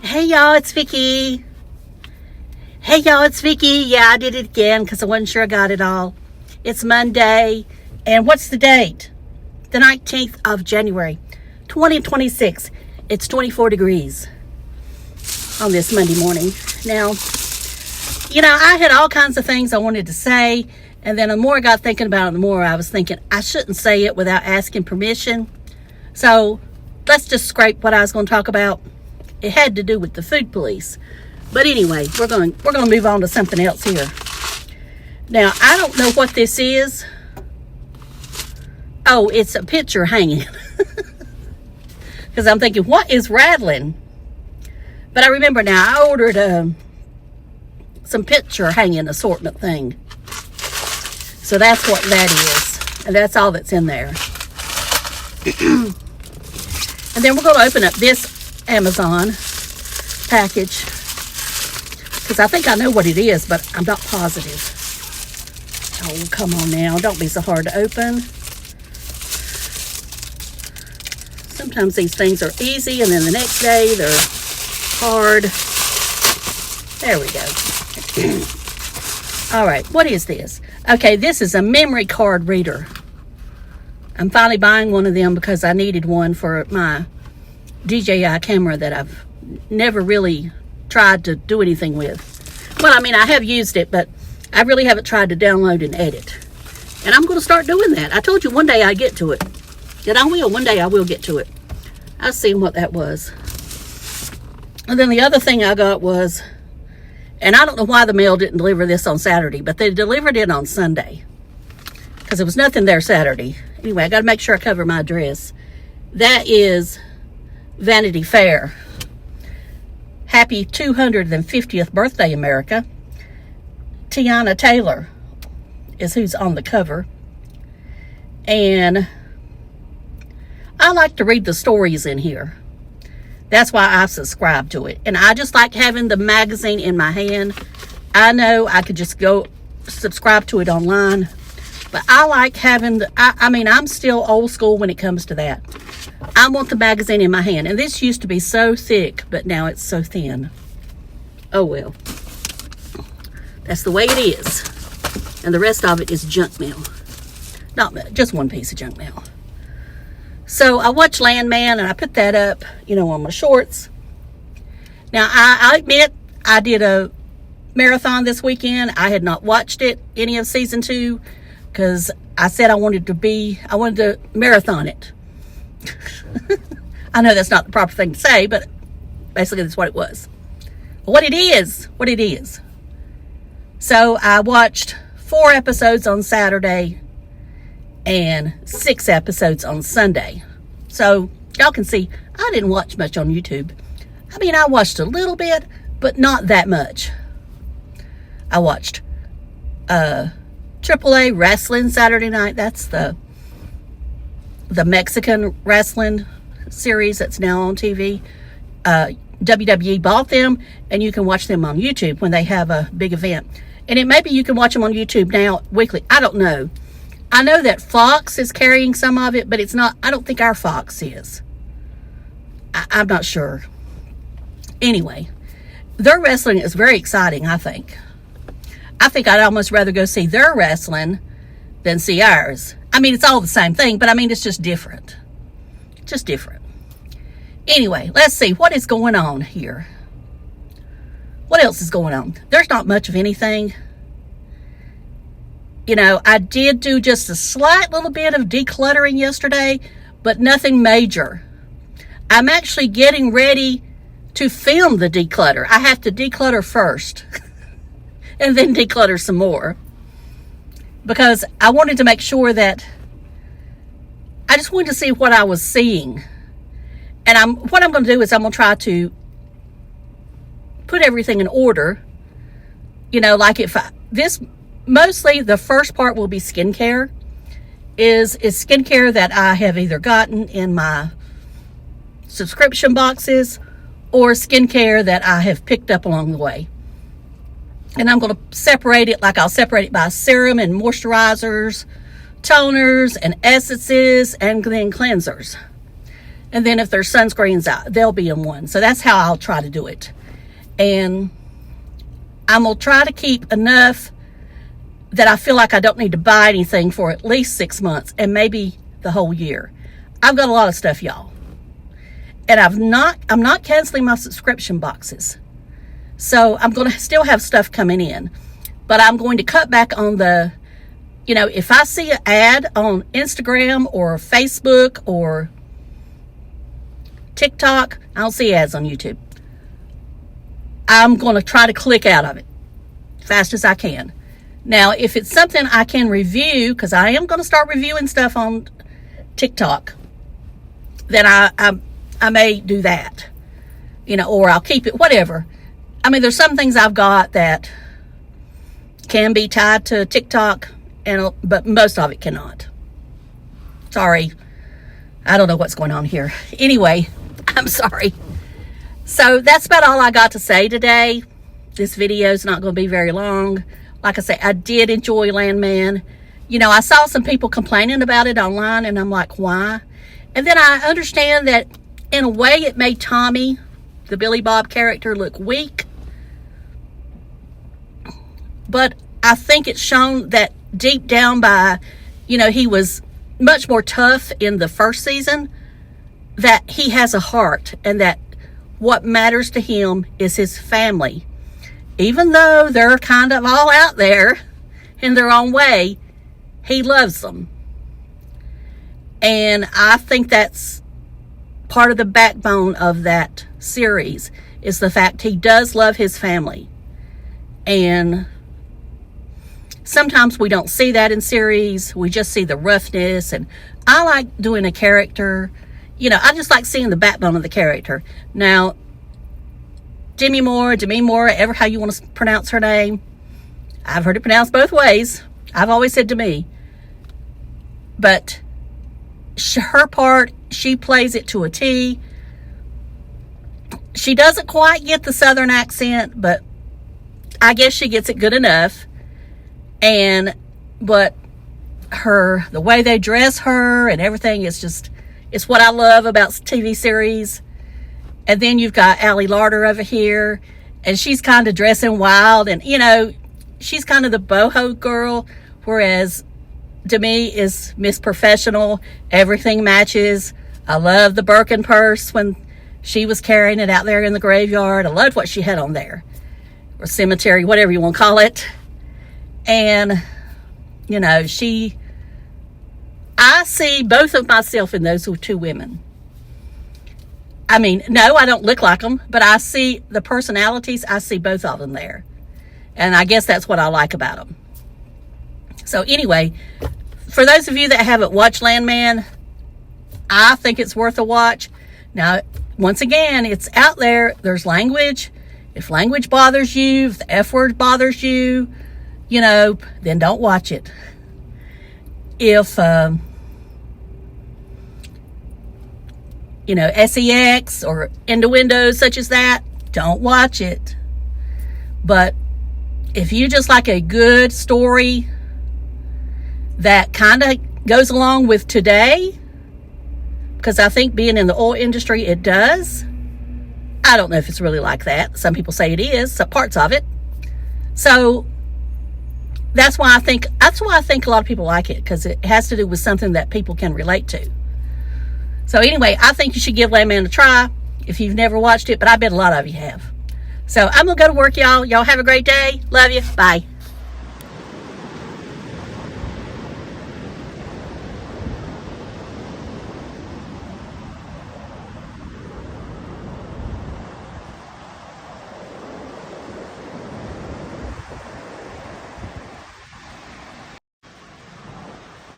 Hey y'all, it's Vicky. Yeah, I did it again because I wasn't sure I got it all. It's Monday, and what's the date? The 19th of January, 2026. It's 24 degrees on this Monday morning. Now, you know, I had all kinds of things I wanted to say, and then the more I got thinking about it, the more I was thinking I shouldn't say it without asking permission. So let's just scrape what I was going to talk about. It had to do with the food police. But anyway, we're going to move on to something else here. Now, I don't know what this is. Oh, it's a picture hanging. Because I'm thinking, what is rattling? But I remember now, I ordered some picture hanging assortment thing. So that's what that is. And that's all that's in there. And then we're going to open up this Amazon package, because I think I know what it is, but I'm not positive. Oh, come on now. Don't be so hard to open. Sometimes these things are easy, and then the next day they're hard. There we go. All right, what is this? Okay, this is a memory card reader. I'm finally buying one of them because I needed one for my DJI camera that I've never really tried to do anything with. Well, I mean, I have used it, but I really haven't tried to download and edit. And I'm going to start doing that. I told you one day I'd get to it. And I will. One day I will get to it. I've seen what that was. And then the other thing I got was, and I don't know why the mail didn't deliver this on Saturday, but they delivered it on Sunday. Because there was nothing there Saturday. Anyway, I got to make sure I cover my address. That is Vanity Fair. Happy 250th birthday, America. Tiana Taylor is who's on the cover. And I like to read the stories in here. That's why I subscribe to it. And I just like having the magazine in my hand. I know I could just go subscribe to it online. But I like having I mean, I'm still old school when it comes to that. I want the magazine in my hand. And this used to be so thick, but now it's so thin. Oh, well. That's the way it is. And the rest of it is junk mail. Not just one piece of junk mail. So I watched Landman, and I put that up, you know, on my shorts. Now, I admit I did a marathon this weekend. I had not watched any of season 2, because I said I wanted to marathon it. I know that's not the proper thing to say, but basically that's what it was. What it is. So I watched 4 episodes on Saturday and 6 episodes on Sunday. So y'all can see I didn't watch much on YouTube. I mean, I watched a little bit, but not that much. I watched AAA wrestling Saturday night. That's the Mexican wrestling series that's now on TV. WWE bought them, and you can watch them on YouTube when they have a big event. And maybe you can watch them on YouTube now weekly. I don't know. I know that Fox is carrying some of it, but it's not. I don't think our Fox is. I'm not sure. Anyway, their wrestling is very exciting, I think. I think I'd almost rather go see their wrestling than see ours. I mean, it's all the same thing, but I mean, it's just different. Just different. Anyway, let's see what is going on here. What else is going on? There's not much of anything. You know, I did do just a slight little bit of decluttering yesterday, but nothing major. I'm actually getting ready to film the declutter. I have to declutter first and then declutter some more, because I wanted to make sure that I just wanted to see what I was seeing. And what I'm going to do is I'm going to try to put everything in order. You know, like mostly the first part will be skincare. Is skincare that I have either gotten in my subscription boxes or skincare that I have picked up along the way. And I'm going to separate it, like I'll separate it by serum and moisturizers, toners and essences, and then cleansers. And then if there's sunscreens out, they'll be in one. So that's how I'll try to do it. And I'm going to try to keep enough that I feel like I don't need to buy anything for at least 6 months and maybe the whole year. I've got a lot of stuff, y'all. And I'm not canceling my subscription boxes. So I'm going to still have stuff coming in. But I'm going to cut back on the, you know, if I see an ad on Instagram or Facebook or TikTok, I don't see ads on YouTube. I'm going to try to click out of it fast as I can. Now, if it's something I can review, because I am going to start reviewing stuff on TikTok, then I may do that, you know, or I'll keep it, whatever. I mean, there's some things I've got that can be tied to TikTok, but most of it cannot. Sorry. I don't know what's going on here. Anyway, I'm sorry. So that's about all I got to say today. This video is not going to be very long. Like I say, I did enjoy Landman. You know, I saw some people complaining about it online, and I'm like, why? And then I understand that in a way it made Tommy, the Billy Bob character, look weak. But I think it's shown that deep down by, you know, he was much more tough in the first season, that he has a heart and that what matters to him is his family. Even though they're kind of all out there in their own way, he loves them. And I think that's part of the backbone of that series, is the fact he does love his family. And sometimes we don't see that in series. We just see the roughness. And I like doing a character, you know, I just like seeing the backbone of the character. Now, Demi Moore, ever how you want to pronounce her name, I've heard it pronounced both ways. I've always said Demi. But her part, she plays it to a T. She doesn't quite get the Southern accent, but I guess she gets it good enough. But the way they dress her and everything is just, it's what I love about TV series. And then you've got Allie Larder over here, and she's kind of dressing wild, and you know, she's kind of the boho girl, whereas Demi is Miss Professional. Everything matches. I love the Birkin purse when she was carrying it out there in the graveyard. I loved what she had on there, or cemetery, whatever you want to call it. And you know, I see both of myself in those two women. I mean, no, I don't look like them, but I see the personalities. I see both of them there. And I guess that's what I like about them. So anyway, for those of you that haven't watched Landman, I think it's worth a watch. Now, once again, it's out there. There's language. If language bothers you, if the F word bothers you, you know, then don't watch it. If, you know, sex or innuendos such as that, don't watch it. But if you just like a good story that kind of goes along with today, because I think being in the oil industry, it does. I don't know if it's really like that. Some people say it is, some parts of it. So that's why I think a lot of people like it, because it has to do with something that people can relate to. So anyway, I think you should give Landman a try if you've never watched it, but I bet a lot of you have. So I'm going to go to work, y'all. Y'all have a great day. Love you. Bye.